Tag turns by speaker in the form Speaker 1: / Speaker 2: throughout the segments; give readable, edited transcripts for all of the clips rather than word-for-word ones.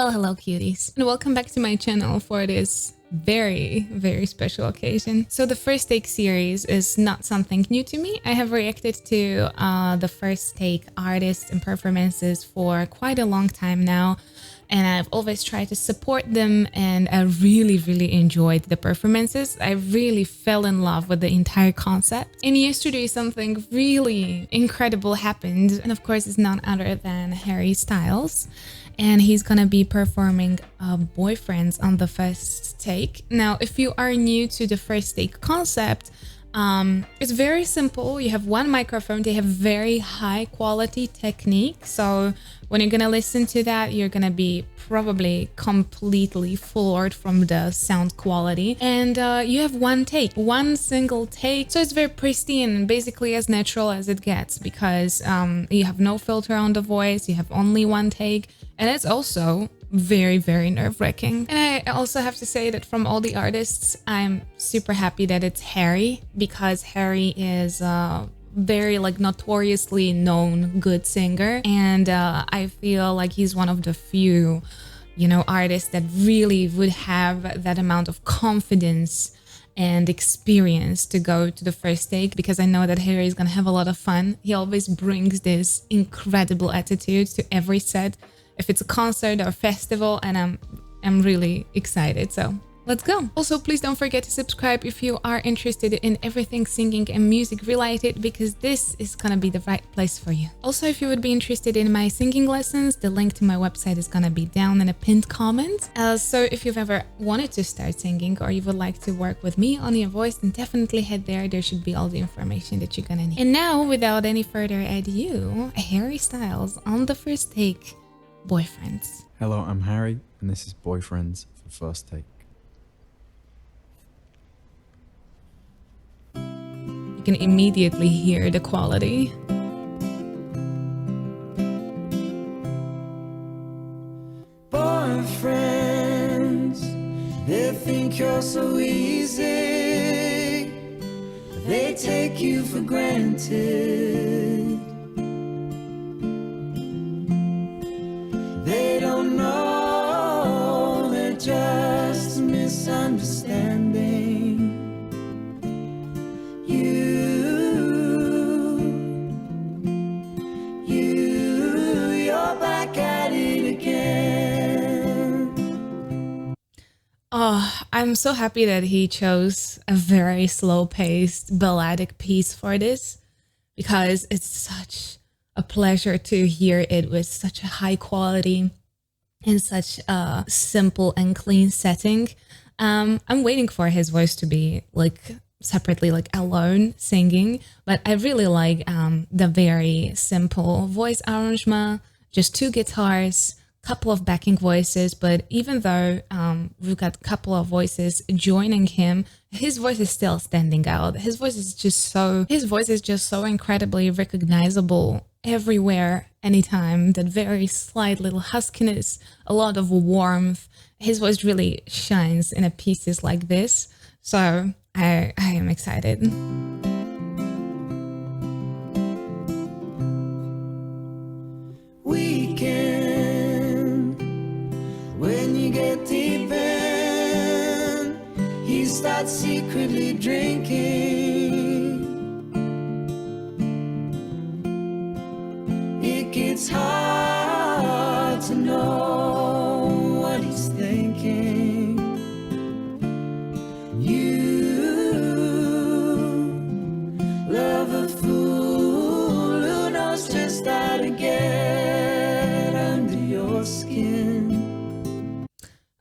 Speaker 1: Well, hello cuties, and welcome back to my channel for this very special occasion. So the First Take series is not something new to me. I have reacted to the First Take artists and performances for quite a long time now, and I've always tried to support them, and I really enjoyed the performances. I really fell in love with the entire concept. And yesterday something really incredible happened, and of course it's none other than Harry Styles, and he's gonna be performing Boyfriends on the First Take. Now, if you are new to the First Take concept, it's very simple. You have one microphone. They have very high quality technique, so when you're gonna listen to that, you're gonna be probably completely floored from the sound quality. And you have one single take, so it's very pristine, basically as natural as it gets, because you have no filter on the voice, you have only one take, and it's also very nerve-wracking. And I also have to say that from all the artists, I'm super happy that it's Harry, because Harry is very notoriously known good singer, and I feel like he's one of the few, artists that really would have that amount of confidence and experience to go to the First Take, because I know that Harry is gonna have a lot of fun. He always brings this incredible attitude to every set, if it's a concert or festival, and I'm really excited. So let's go. Also, please don't forget to subscribe if you are interested in everything singing and music related, because this is gonna be the right place for you. Also, if you would be interested in my singing lessons, the link to my website is gonna be down in a pinned comment. So if you've ever wanted to start singing, or you would like to work with me on your voice, then definitely head there. There should be all the information that you're gonna need. And now, without any further ado, Harry Styles on the First Take, Boyfriends.
Speaker 2: Hello, I'm Harry, and this is Boyfriends for First Take.
Speaker 1: You can immediately hear the quality.
Speaker 3: Boyfriends, they think you're so easy, they take you for granted. They don't know, they're just misunderstanding you're back at it again.
Speaker 1: Oh, I'm so happy that he chose a very slow-paced balladic piece for this, because it's such a pleasure to hear it with such a high quality and such a simple and clean setting. I'm waiting for his voice to be separately, alone singing, but I really like the very simple voice arrangement, just two guitars, couple of backing voices. But even though we've got a couple of voices joining him, his voice is still standing out. His voice is just so incredibly recognizable everywhere, anytime. That very slight little huskiness, a lot of warmth. His voice really shines in a pieces like this. So I am excited.
Speaker 3: Weekend, when you get deep in, you start secretly drinking. It gets hard to know what he's thinking. Love a fool who knows just how to get under your skin.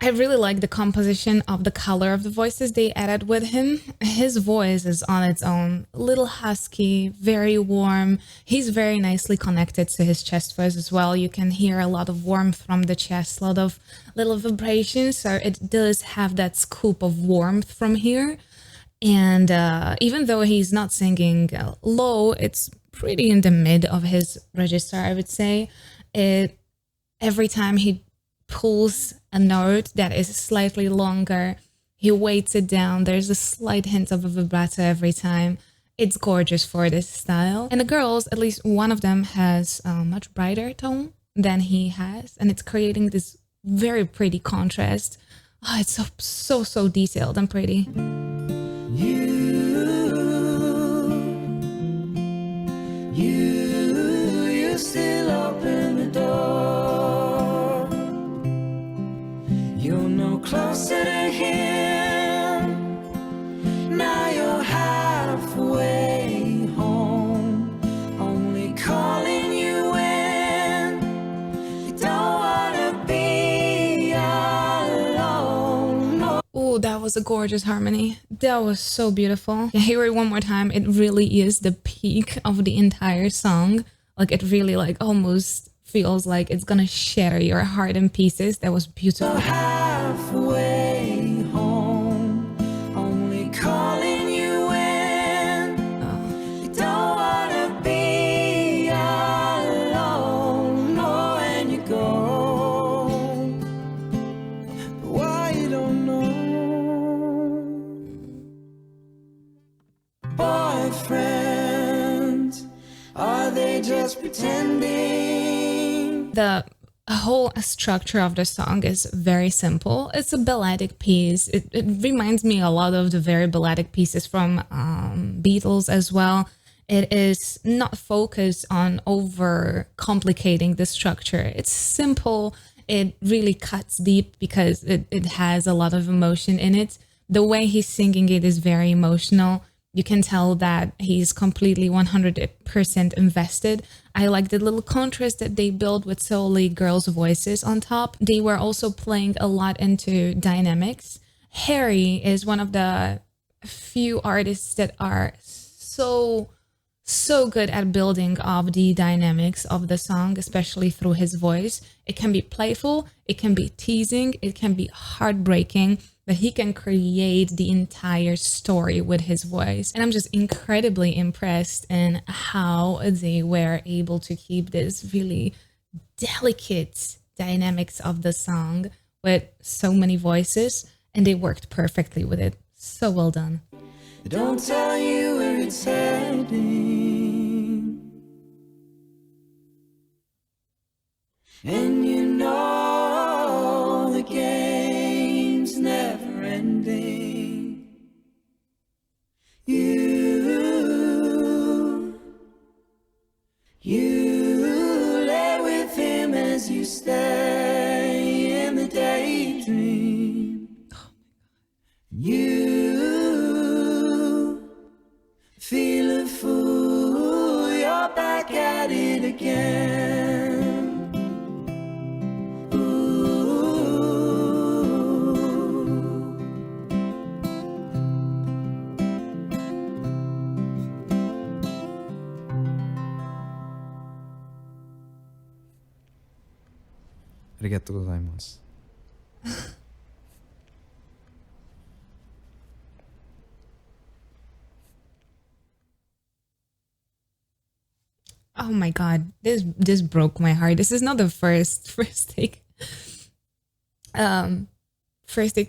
Speaker 1: I really like the composition of the color of the voices they added with him. His voice is on its own, a little husky, very warm. He's very nicely connected to his chest voice as well. You can hear a lot of warmth from the chest, a lot of little vibrations, so it does have that scoop of warmth from here. And even though he's not singing low, it's pretty in the mid of his register, I would say. Every time he pulls a note that is slightly longer, he weights it down. There's a slight hint of a vibrato every time. It's gorgeous for this style. And the girls, at least one of them, has a much brighter tone than he has, and it's creating this very pretty contrast. Oh, it's so detailed and pretty.
Speaker 3: You still open the door. You're no closer to him. Now you're halfway home, only calling you when you don't wanna be alone.
Speaker 1: Oh, that was a gorgeous harmony. That was so beautiful. Yeah, hear it one more time. It really is the peak of the entire song. Like it really like almost feels like it's gonna shatter your heart in pieces. That was beautiful.
Speaker 3: Halfway home, only calling you when you don't wanna be alone. Oh, and you go, but why you don't know? Boyfriends, are they just pretending?
Speaker 1: The whole structure of the song is very simple. It's a balladic piece. It reminds me a lot of the very balladic pieces from Beatles as well. It is not focused on over complicating the structure. It's simple. It really cuts deep because it has a lot of emotion in it. The way he's singing it is very emotional. You can tell that he's completely 100% invested. I like the little contrast that they built with solely girls' voices on top. They were also playing a lot into dynamics. Harry is one of the few artists that are so good at building up the dynamics of the song, especially through his voice. It can be playful, it can be teasing, it can be heartbreaking, but he can create the entire story with his voice. And I'm just incredibly impressed in how they were able to keep this really delicate dynamics of the song with so many voices, and they worked perfectly with it. So well done.
Speaker 3: Don't tell you where it's heading, and you know the game's never ending. You lay with him as you stay in the daydream. You feel a fool, you're back at it again.
Speaker 2: Arigatou gozaimasu.
Speaker 1: Oh my god, this broke my heart. This is not the first take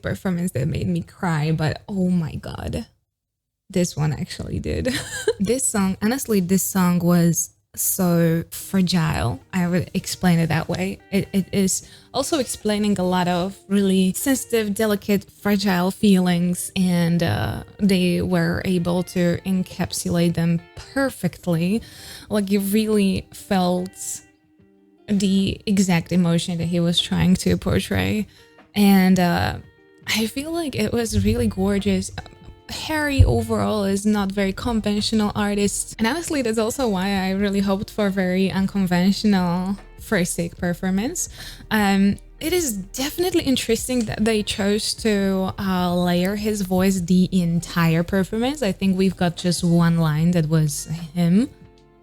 Speaker 1: performance that made me cry, but oh my god, this one actually did. This song, honestly, this song was so fragile. I would explain it that way. It is also explaining a lot of really sensitive, delicate, fragile feelings, and they were able to encapsulate them perfectly. Like you really felt the exact emotion that he was trying to portray, and I feel like it was really gorgeous. Harry overall is not very conventional artist, and honestly that's also why I really hoped for a very unconventional first take performance. It is definitely interesting that they chose to layer his voice the entire performance. I think we've got just one line that was him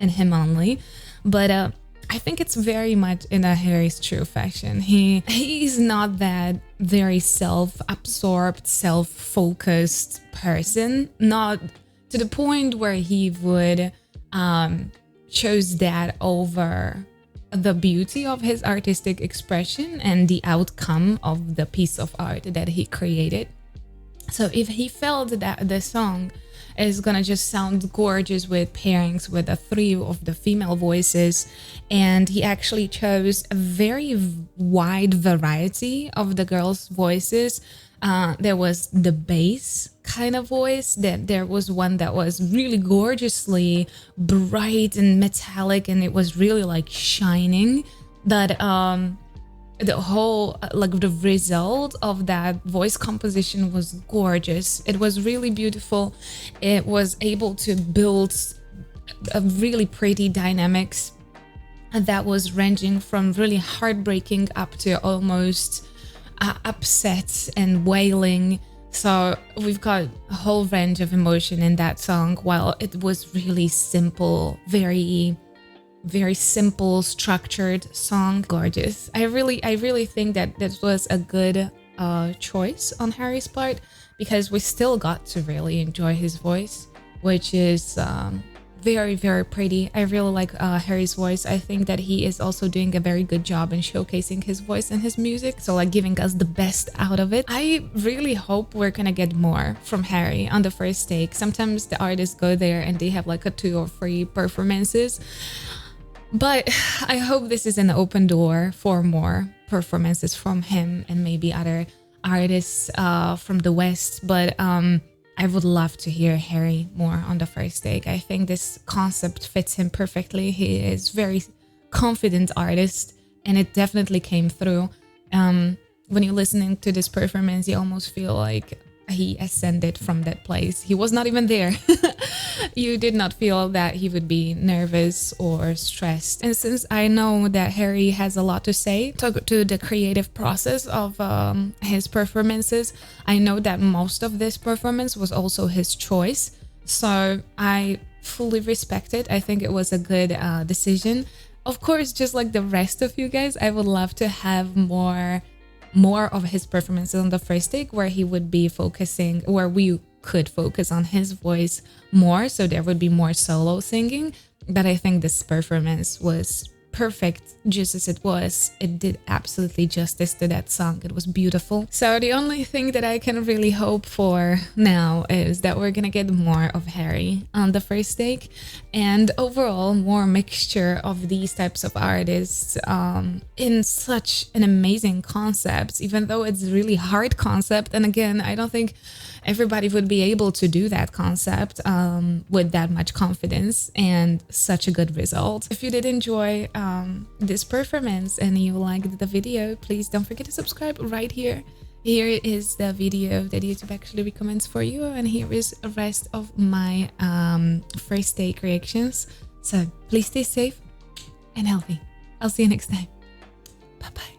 Speaker 1: and him only, but I think it's very much in a Harry's true fashion. He's not that very self-absorbed, self-focused person, not to the point where he would choose that over the beauty of his artistic expression and the outcome of the piece of art that he created. So if he felt that the song is gonna just sound gorgeous with pairings with the 3 of the female voices. And he actually chose a very wide variety of the girls' voices. There was the bass kind of voice, that there was one that was really gorgeously bright and metallic, and it was really like shining. That the whole like the result of that voice composition was gorgeous. It was really beautiful. It was able to build a really pretty dynamics that was ranging from really heartbreaking up to almost upset and wailing. So we've got a whole range of emotion in that song, while it was really simple, very simple, structured song. Gorgeous. I really think that this was a good choice on Harry's part, because we still got to really enjoy his voice, which is very pretty. I really like Harry's voice. I think that he is also doing a very good job in showcasing his voice and his music, so like giving us the best out of it. I really hope we're gonna get more from Harry on the first take. Sometimes the artists go there and they have like a 2 or 3 performances, but I hope this is an open door for more performances from him and maybe other artists from the West. But I would love to hear Harry more on the first take. I think this concept fits him perfectly. He is very confident artist, and it definitely came through. When you're listening to this performance, you almost feel like he ascended from that place. He was not even there. You did not feel that he would be nervous or stressed. And since I know that Harry has a lot to say to the creative process of his performances, I know that most of this performance was also his choice. So I fully respect it. I think it was a good decision. Of course, just like the rest of you guys, I would love to have more of his performances on the first take, where he would be focusing, where we could focus on his voice more, so there would be more solo singing. But I think this performance was perfect just as it was. It did absolutely justice to that song. It was beautiful. So the only thing that I can really hope for now is that we're gonna get more of Harry on the first take, and overall more mixture of these types of artists in such an amazing concept, even though it's a really hard concept. And again, I don't think everybody would be able to do that concept with that much confidence and such a good result. If you did enjoy this performance and you liked the video, please don't forget to subscribe right here. Here is the video that YouTube actually recommends for you, and here is the rest of my first take reactions. So please stay safe and healthy. I'll see you next time. Bye bye.